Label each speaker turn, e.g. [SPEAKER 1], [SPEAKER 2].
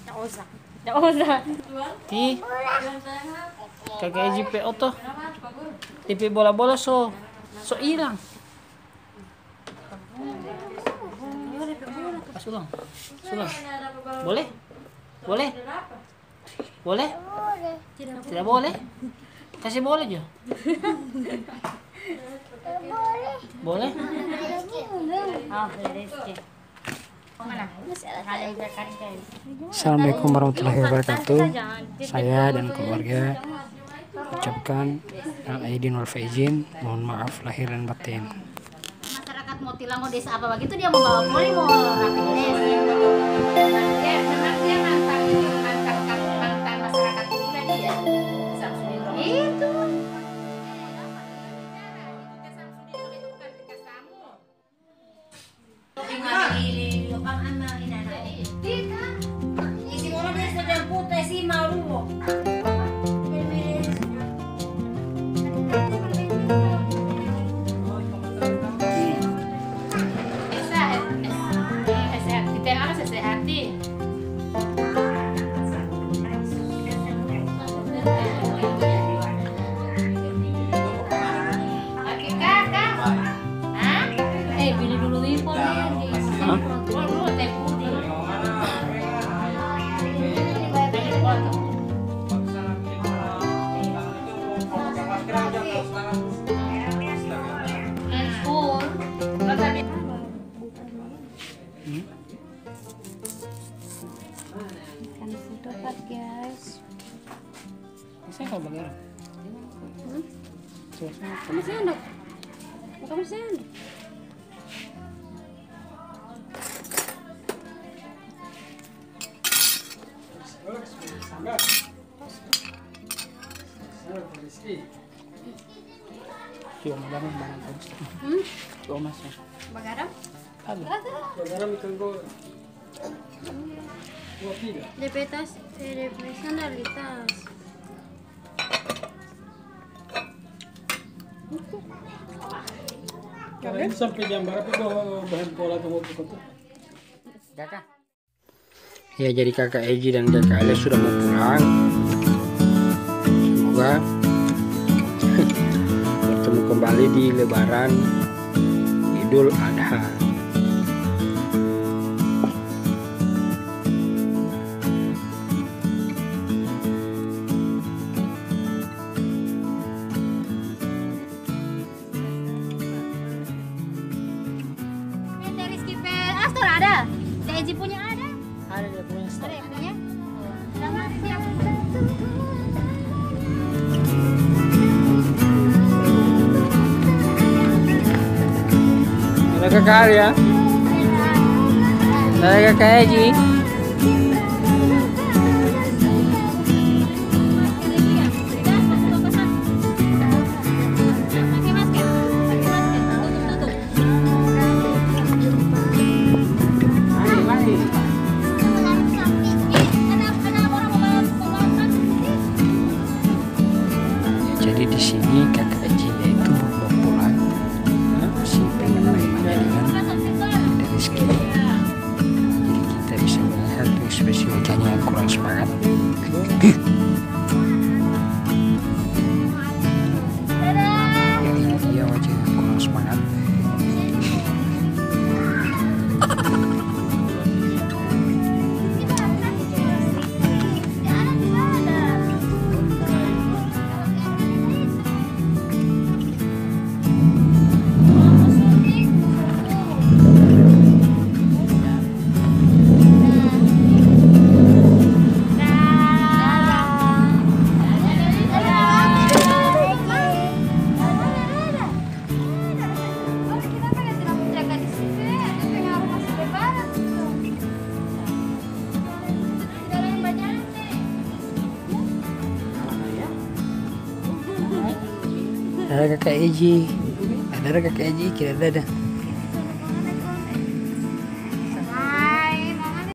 [SPEAKER 1] Nggak usah. Ih, kakak Eji PO tuh. TV bola-bola so hilang. Sulang. Boleh? Boleh? Boleh? Tidak boleh? Kasih boleh aja. Boleh? Assalamualaikum warahmatullahi wabarakatuh. Saya dan keluarga ucapkan Aidin wal faizin, mohon maaf lahir dan batin.
[SPEAKER 2] Masyarakat mau tilang mau desa apa begitu dia mau bawa poli mau rapid test. Dia mantan masyarakat juga dia. Itu. Guys,
[SPEAKER 1] Saya kalau bagaimana?
[SPEAKER 2] kamu sendok. Kamu sendok.
[SPEAKER 1] Cuma garam banget bagus. Cuma masnya.
[SPEAKER 2] Bagaram?
[SPEAKER 1] Ada.
[SPEAKER 3] Bagaram ikan goreng.
[SPEAKER 2] De sandalitas.
[SPEAKER 3] Karena ini sampai jam berapa bahan pola kamu tuh?
[SPEAKER 1] Kakak. Ya, jadi kakak Eji dan kakak Ale sudah mau pulang. Semoga bertemu kembali di Lebaran Idul Adha.
[SPEAKER 2] Ada. Eji punya ada.
[SPEAKER 1] Ada dia punya stok.
[SPEAKER 2] Ada yang punya. Sama siap.
[SPEAKER 1] Ada kakak Arya. Ada kakak Eji. Jadi di sini kakak Ejinya itu mau pulang, masih pengen main-main dengan Rizky. Jadi kita bisa melihat ekspresi wajahnya yang kurang semangat. Ini dia wajah yang kurang semangat. Ada kakak Eji, ada kakak Eji, kira ada.